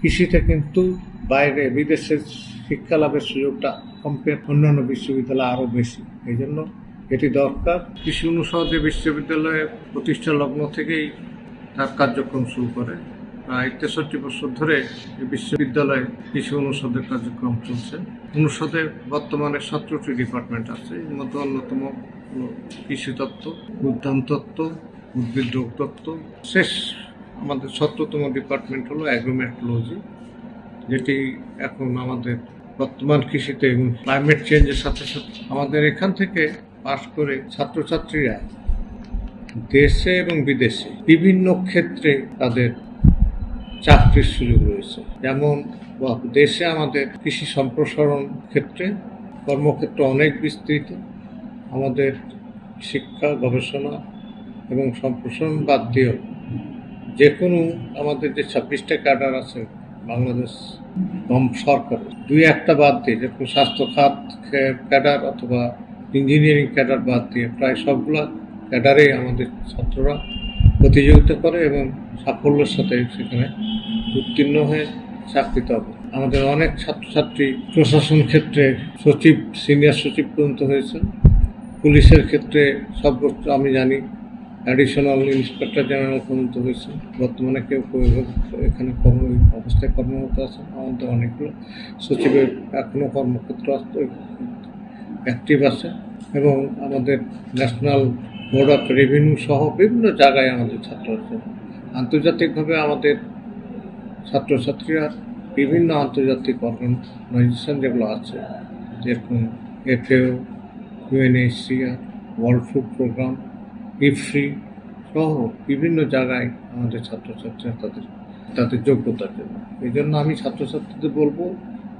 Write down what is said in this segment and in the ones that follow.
কৃষিতে কিন্তু বাইরে বিদেশের শিক্ষা লাভের সুযোগটা কম্পেয়ার অন্যান্য বিশ্ববিদ্যালয় আরও বেশি। এই জন্য এটি দরকার। কৃষি অনুষদে বিশ্ববিদ্যালয়ের প্রতিষ্ঠা লগ্ন থেকেই তার কার্যক্রম শুরু করে। প্রায় 63 বছর ধরে এই বিশ্ববিদ্যালয়ে কৃষি অনুষদের কার্যক্রম চলছে। অনুষদে বর্তমানে 17টি ডিপার্টমেন্ট আছে। এর মধ্যে অন্যতম হলো কৃষিতত্ত্ব, উদ্যানতত্ত্ব, উদ্ভিদ রোগ তত্ত্ব। শেষ আমাদের 17তম ডিপার্টমেন্ট হলো অ্যাগ্রোমেট্রোলজি, যেটি এখন আমাদের বর্তমান কৃষিতে এবং ক্লাইমেট চেঞ্জের সাথে সাথে আমাদের এখান থেকে পাশ করে ছাত্রছাত্রীরা দেশে এবং বিদেশে বিভিন্ন ক্ষেত্রে তাদের চাকরির সুযোগ রয়েছে। যেমন দেশে আমাদের কৃষি সম্প্রসারণ ক্ষেত্রে কর্মক্ষেত্র অনেক বিস্তৃত। আমাদের শিক্ষা, গবেষণা এবং সম্প্রসারণ বাদ দিয়েও যে কোনো আমাদের যে 26টা ক্যাডার আছে বাংলাদেশ সরকারের, 2-1টা বাদ দিয়ে যেরকম স্বাস্থ্য খাত ক্যাডার অথবা ইঞ্জিনিয়ারিং ক্যাডার বাদ দিয়ে প্রায় সবগুলা ক্যাডারেই আমাদের ছাত্ররা প্রতিযোগিতা করে এবং সাফল্যের সাথে সেখানে উত্তীর্ণ হয়ে চাকরিতে হবে। আমাদের অনেক ছাত্রছাত্রী প্রশাসন ক্ষেত্রে সচিব, সিনিয়র সচিব পর্যন্ত হয়েছে। পুলিশের ক্ষেত্রে সর্বোচ্চ আমি জানি অ্যাডিশনাল ইন্সপেক্টর জেনারেল পর্যন্ত হয়েছে। বর্তমানে কেউ এখানে অবস্থায় কর্মরত আছে। আমাদের অনেকগুলো সচিবের এখনও কর্মক্ষেত্র অ্যাক্টিভ আছে এবং আমাদের ন্যাশনাল বোর্ড অফ রেভিনিউ সহ বিভিন্ন জায়গায় আমাদের ছাত্র আছে। আন্তর্জাতিকভাবে আমাদের ছাত্রছাত্রীরা বিভিন্ন আন্তর্জাতিক অর্গানাইজেশন যেগুলো আছে, যেরকম FAO, UNHCR, world food programme, IFPRI সহ বিভিন্ন জায়গায় আমাদের ছাত্রছাত্রীরা তাদের যোগ্যতার জন্য। এই জন্য আমি ছাত্রছাত্রীদের বলবো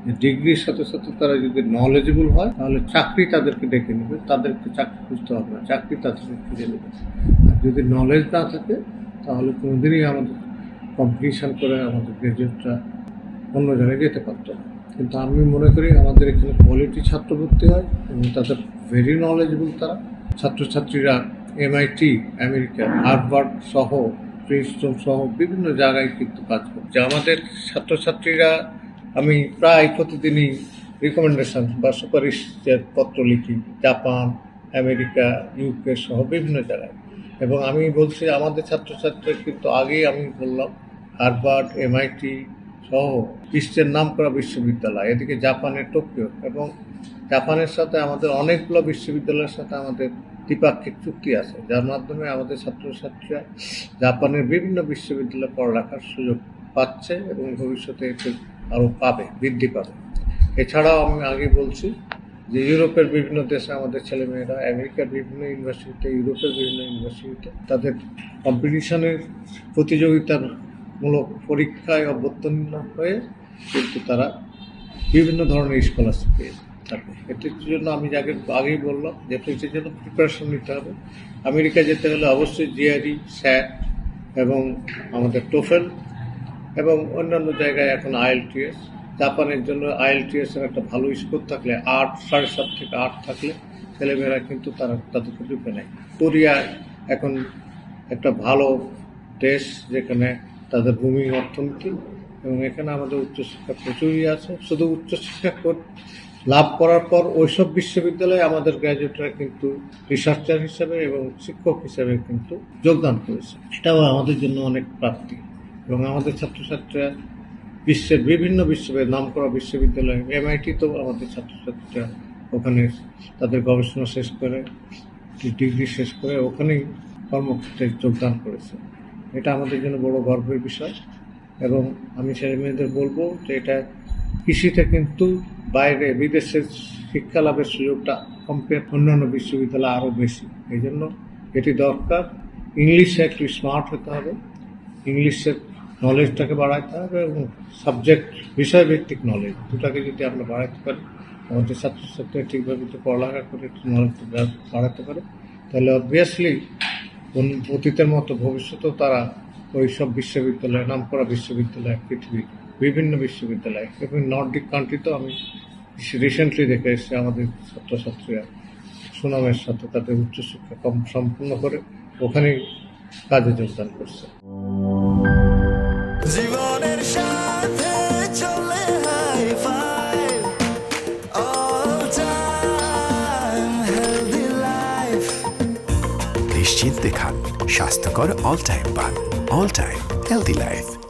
যে ডিগ্রির সাথে সাথে তারা যদি নলেজেবল হয় তাহলে চাকরি তাদেরকে ডেকে নেবে, তাদেরকে চাকরি খুঁজতে হবে না, চাকরি তাদেরকে খুঁজে নেবে। আর যদি নলেজ না থাকে তাহলে কোনোদিনই আমাদের কম্পিটিশান করে আমাদের গ্রাজুয়েটরা অন্য জায়গায় যেতে পারত না। কিন্তু আমি মনে করি আমাদের এখানে কোয়ালিটি ছাত্র ভর্তি হয় এবং তাদের ভেরি নলেজেবল তারা। ছাত্রছাত্রীরা MIT, আমেরিকা, হার্ভার্ড সহ, প্রিন্সটন সহ বিভিন্ন জায়গায় কিন্তু কাজ করছে। আমাদের ছাত্রছাত্রীরা আমি প্রায় প্রতিদিনই রিকমেন্ডেশন বা সুপারিশের পত্র লিখি জাপান, আমেরিকা, UK সহ বিভিন্ন জায়গায়। এবং আমি বলছি আমাদের ছাত্রছাত্রীরা কিন্তু আগেই আমি বললাম হার্ভার্ড, MIT সহ বিশ্বের নামকরা বিশ্ববিদ্যালয়, এদিকে জাপানের টোকিও, এবং জাপানের সাথে আমাদের অনেকগুলো বিশ্ববিদ্যালয়ের সাথে আমাদের দ্বিপাক্ষিক চুক্তি আছে, যার মাধ্যমে আমাদের ছাত্রছাত্রীরা জাপানের বিভিন্ন বিশ্ববিদ্যালয়ে পড়ালেখার সুযোগ পাচ্ছে এবং ভবিষ্যতে এতে আরও বৃদ্ধি পাবে। এছাড়াও আমি আগে বলছি যে ইউরোপের বিভিন্ন দেশে আমাদের ছেলেমেয়েরা আমেরিকার বিভিন্ন ইউনিভার্সিটিতে, ইউরোপের বিভিন্ন ইউনিভার্সিটিতে তাদের কম্পিটিশনের প্রতিযোগিতামূলক পরীক্ষায় অবতীর্ণ হয়ে কিন্তু তারা বিভিন্ন ধরনের স্কলারশিপ পেয়ে থাকে। এটির জন্য আমি আগেই বললাম যে এটির জন্য প্রিপারেশন নিতে হবে। আমেরিকায় যেতে হলে অবশ্যই GRE, SAT এবং আমাদের টোফেল এবং অন্যান্য জায়গায় এখন IELTS। জাপানের জন্য IELTS এর একটা ভালো স্কোর থাকলে 7.5 থেকে 8 থাকলে ছেলেমেয়েরা কিন্তু তাদেরকে ঢুকে নেয়। কোরিয়া এখন একটা ভালো দেশ যেখানে তাদের ভূমি অর্থনীতি এবং এখানে আমাদের উচ্চশিক্ষা প্রচুরই আছে। শুধু উচ্চশিক্ষা লাভ করার পর ওইসব বিশ্ববিদ্যালয়ে আমাদের গ্র্যাজুয়েটরা কিন্তু রিসার্চার হিসেবে এবং শিক্ষক হিসেবে কিন্তু যোগদান করেছে। এটাও আমাদের জন্য অনেক প্রাপ্তি। এবং আমাদের ছাত্রছাত্রীরা বিশ্বের বিভিন্ন নামকরা বিশ্ববিদ্যালয়, MIT তো আমাদের ছাত্রছাত্রীরা ওখানে তাদের গবেষণা শেষ করে, ডিগ্রি শেষ করে ওখানেই কর্মক্ষেত্রে যোগদান করেছে। এটা আমাদের জন্য বড় গর্বের বিষয়। এবং আমি ছেলে মেয়েদের বলবো যে এটা কৃষিতে কিন্তু বাইরে বিদেশের শিক্ষা লাভের সুযোগটা কম্পেয়ার অন্যান্য বিশ্ববিদ্যালয় আরও বেশি। এই জন্য এটি দরকার। ইংলিশে একটু স্মার্ট হতে হবে, ইংলিশের নলেজটাকে বাড়াইতে হবে এবং সাবজেক্ট বিষয়ভিত্তিক নলেজ দুটাকে যদি আমরা বাড়াইতে পারি, আমাদের ছাত্রছাত্রীরা ঠিকভাবে যদি পড়ালেখা করে নলেজ বাড়াতে পারে, তাহলে অবভিয়াসলি অতীতের মতো ভবিষ্যতেও তারা ওই সব বিশ্ববিদ্যালয়, নামকরা বিশ্ববিদ্যালয়, পৃথিবীর বিভিন্ন বিশ্ববিদ্যালয় এবং নর্ডিক কান্ট্রিতেও আমি রিসেন্টলি দেখে এসেছি আমাদের ছাত্রছাত্রীরা সুনামের সাথে তাদের উচ্চশিক্ষা সম্পূর্ণ করে ওখানেই কাজে যোগদান করছে। জীবনের সাথে স্বাস্থ্যকর অল টাইম পান। All time healthy life.